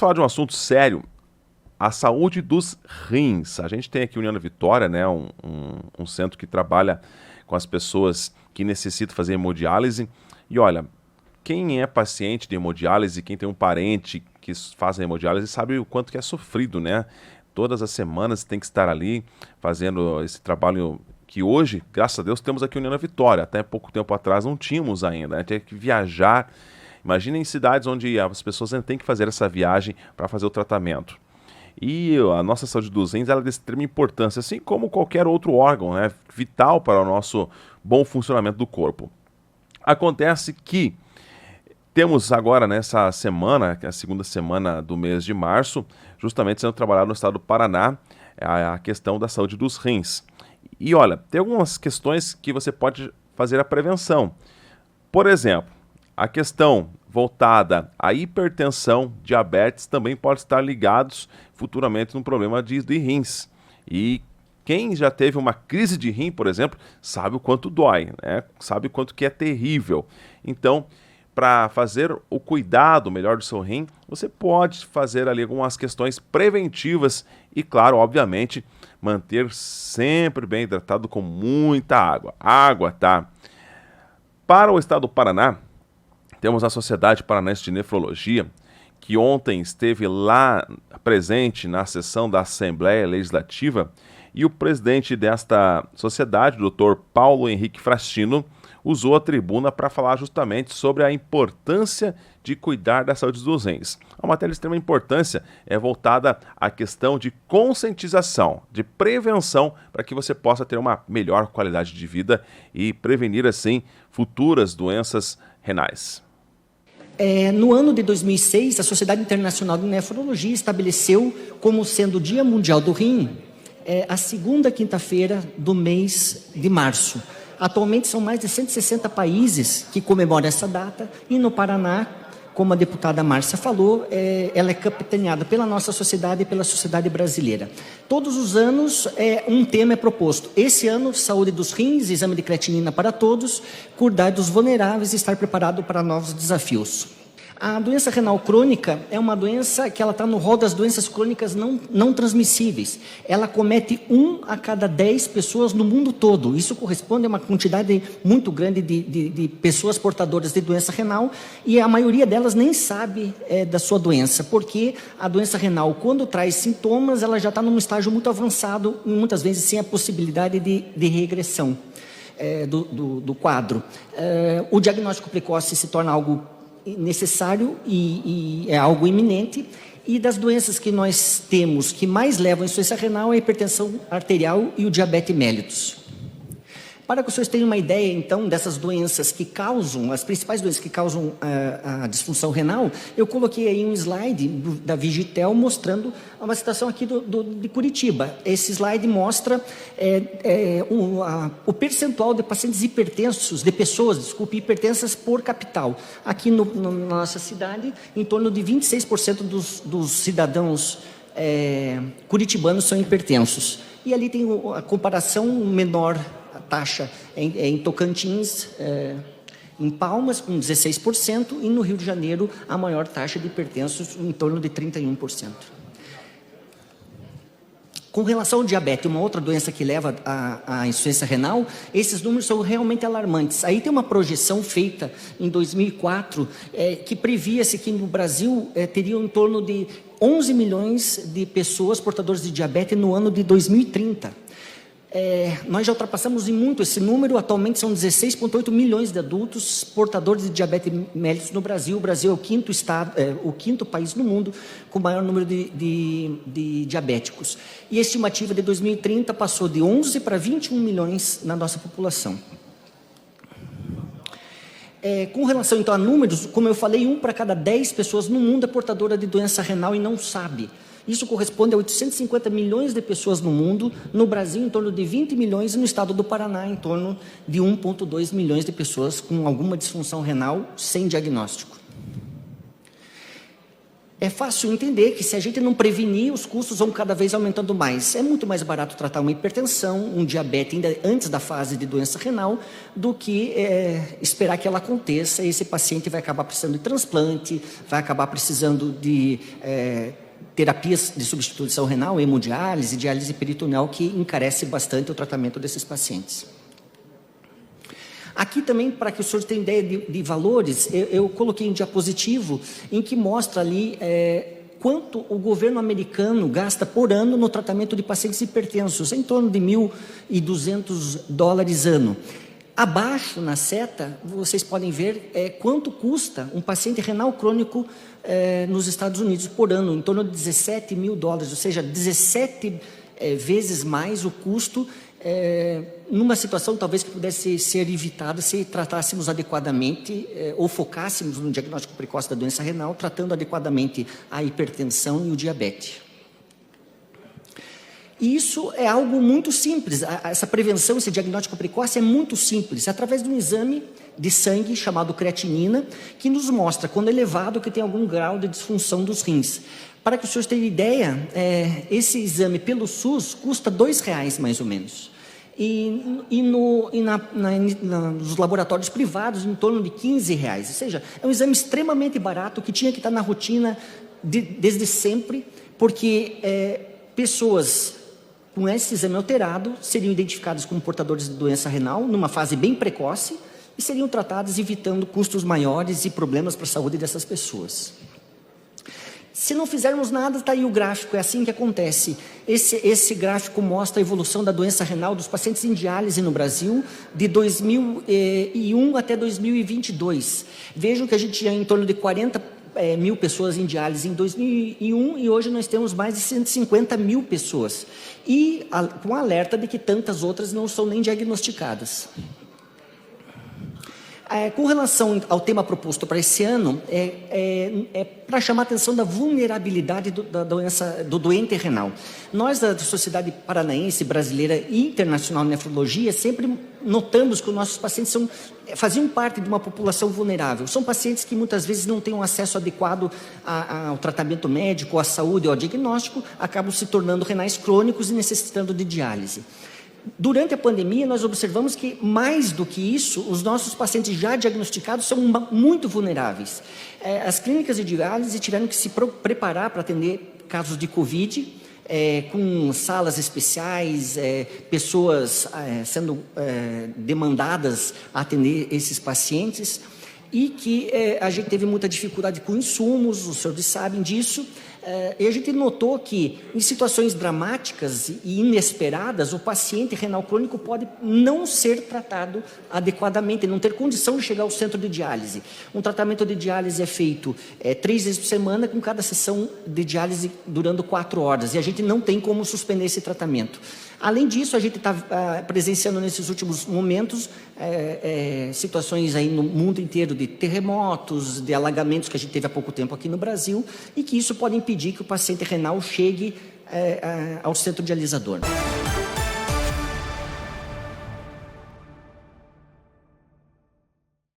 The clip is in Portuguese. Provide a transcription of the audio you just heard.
Falar de um assunto sério, a saúde dos rins. A gente tem aqui União da Vitória, né, um centro que trabalha com as pessoas que necessitam fazer hemodiálise. E olha, quem é paciente de hemodiálise, quem tem um parente que faz a hemodiálise, sabe o quanto que é sofrido, né? Todas as semanas tem que estar ali fazendo esse trabalho que hoje, graças a Deus, temos aqui União da Vitória. Até pouco tempo atrás não tínhamos ainda, né? Tinha que viajar. Imagina em cidades onde as pessoas ainda têm que fazer essa viagem para fazer o tratamento. E a nossa saúde dos rins ela é de extrema importância, assim como qualquer outro órgão, né, vital para o nosso bom funcionamento do corpo. Acontece que temos agora nessa semana, que é a segunda semana do mês de março, justamente sendo trabalhado no estado do Paraná, a questão da saúde dos rins. E olha, tem algumas questões que você pode fazer a prevenção. Por exemplo, a questão voltada à hipertensão, diabetes, também pode estar ligados futuramente num problema de rins. E quem já teve uma crise de rim, por exemplo, sabe o quanto dói, né? Sabe o quanto que é terrível. Então, para fazer o cuidado melhor do seu rim, você pode fazer ali algumas questões preventivas e, claro, obviamente, manter sempre bem hidratado com muita água. Água, tá? Para o estado do Paraná, temos a Sociedade Paranaense de Nefrologia, que ontem esteve lá presente na sessão da Assembleia Legislativa, e o presidente desta sociedade, o Dr. Paulo Henrique Frastino, usou a tribuna para falar justamente sobre a importância de cuidar da saúde dos rins. A matéria de extrema importância é voltada à questão de conscientização, de prevenção, para que você possa ter uma melhor qualidade de vida e prevenir, assim, futuras doenças renais. No ano de 2006, a Sociedade Internacional de Nefrologia estabeleceu como sendo o Dia Mundial do Rim a segunda quinta-feira do mês de março. Atualmente são mais de 160 países que comemoram essa data e no Paraná, como a deputada Márcia falou, ela é capitaneada pela nossa sociedade e pela sociedade brasileira. Todos os anos um tema é proposto. Esse ano, saúde dos rins, exame de creatinina para todos, cuidar dos vulneráveis e estar preparado para novos desafios. A doença renal crônica é uma doença que ela está no rol das doenças crônicas não transmissíveis. Ela comete 1 a cada 10 pessoas no mundo todo. Isso corresponde a uma quantidade muito grande de pessoas portadoras de doença renal e a maioria delas nem sabe da sua doença, porque a doença renal, quando traz sintomas, ela já está num estágio muito avançado e muitas vezes sem a possibilidade de regressão do quadro. O diagnóstico precoce se torna algo necessário e é algo iminente, e das doenças que nós temos que mais levam à insuficiência renal é a hipertensão arterial e o diabetes mellitus. Para que vocês tenham uma ideia, então, dessas doenças que causam, as principais doenças que causam a disfunção renal, eu coloquei aí um slide da Vigitel mostrando uma situação aqui de Curitiba. Esse slide mostra o percentual de pacientes hipertensos, hipertensas por capital. Aqui na nossa cidade, em torno de 26% dos cidadãos curitibanos são hipertensos. E ali tem a comparação menor taxa em Tocantins, em Palmas, com 16%, e no Rio de Janeiro, a maior taxa de hipertensos, em torno de 31%. Com relação ao diabetes, uma outra doença que leva à insuficiência renal, esses números são realmente alarmantes. Aí tem uma projeção feita em 2004, que previa-se que no Brasil teriam em torno de 11 milhões de pessoas portadoras de diabetes no ano de 2030. Nós já ultrapassamos em muito esse número. Atualmente são 16,8 milhões de adultos portadores de diabetes mellitus no Brasil. O Brasil é o quinto país no mundo com o maior número de diabéticos. E a estimativa de 2030 passou de 11 para 21 milhões na nossa população. Com relação então a números, como eu falei, 1 para cada 10 pessoas no mundo é portadora de doença renal e não sabe. Isso corresponde a 850 milhões de pessoas no mundo, no Brasil em torno de 20 milhões e no estado do Paraná em torno de 1,2 milhões de pessoas com alguma disfunção renal sem diagnóstico. É fácil entender que se a gente não prevenir, os custos vão cada vez aumentando mais. É muito mais barato tratar uma hipertensão, um diabetes ainda antes da fase de doença renal, do que esperar que ela aconteça e esse paciente vai acabar precisando de transplante, vai acabar precisando de terapias de substituição renal, hemodiálise, diálise peritoneal, que encarece bastante o tratamento desses pacientes. Aqui também, para que o senhor tenha ideia de valores, eu coloquei um diapositivo em que mostra ali quanto o governo americano gasta por ano no tratamento de pacientes hipertensos, em torno de $1.200 ano. Abaixo, na seta, vocês podem ver quanto custa um paciente renal crônico nos Estados Unidos por ano, em torno de $17 mil, ou seja, 17 vezes mais o custo, numa situação talvez que pudesse ser evitada se tratássemos adequadamente ou focássemos no diagnóstico precoce da doença renal, tratando adequadamente a hipertensão e o diabetes. E isso é algo muito simples, essa prevenção, esse diagnóstico precoce é muito simples, através de um exame de sangue chamado creatinina, que nos mostra, quando elevado, que tem algum grau de disfunção dos rins. Para que os senhores tenham ideia, esse exame pelo SUS custa R$2 mais ou menos. Nos laboratórios privados, em torno de R$15. Ou seja, é um exame extremamente barato que tinha que estar na rotina desde sempre, porque pessoas com esse exame alterado seriam identificadas como portadores de doença renal numa fase bem precoce e seriam tratadas evitando custos maiores e problemas para a saúde dessas pessoas. Se não fizermos nada, está aí o gráfico, é assim que acontece. Esse gráfico mostra a evolução da doença renal dos pacientes em diálise no Brasil, de 2001 até 2022. Vejam que a gente tinha em torno de 40 mil pessoas em diálise em 2001 e hoje nós temos mais de 150 mil pessoas. E com alerta de que tantas outras não são nem diagnosticadas. Com relação ao tema proposto para esse ano, para chamar a atenção da vulnerabilidade do doente renal. Nós, da Sociedade Paranaense, Brasileira e Internacional de Nefrologia, sempre notamos que os nossos pacientes faziam parte de uma população vulnerável. São pacientes que muitas vezes não têm um acesso adequado ao tratamento médico, à saúde ou ao diagnóstico, acabam se tornando renais crônicos e necessitando de diálise. Durante a pandemia, nós observamos que, mais do que isso, os nossos pacientes já diagnosticados são muito vulneráveis. As clínicas de diálise tiveram que se preparar para atender casos de Covid, com salas especiais, pessoas sendo demandadas a atender esses pacientes, e que a gente teve muita dificuldade com insumos, os senhores sabem disso. E a gente notou que, em situações dramáticas e inesperadas, o paciente renal crônico pode não ser tratado adequadamente, não ter condição de chegar ao centro de diálise. Um tratamento de diálise é feito 3 vezes por semana, com cada sessão de diálise durando 4 horas, e a gente não tem como suspender esse tratamento. Além disso, a gente está presenciando nesses últimos momentos situações aí no mundo inteiro de terremotos, de alagamentos que a gente teve há pouco tempo aqui no Brasil, e que isso pode impedir que o paciente renal chegue ao centro dialisador.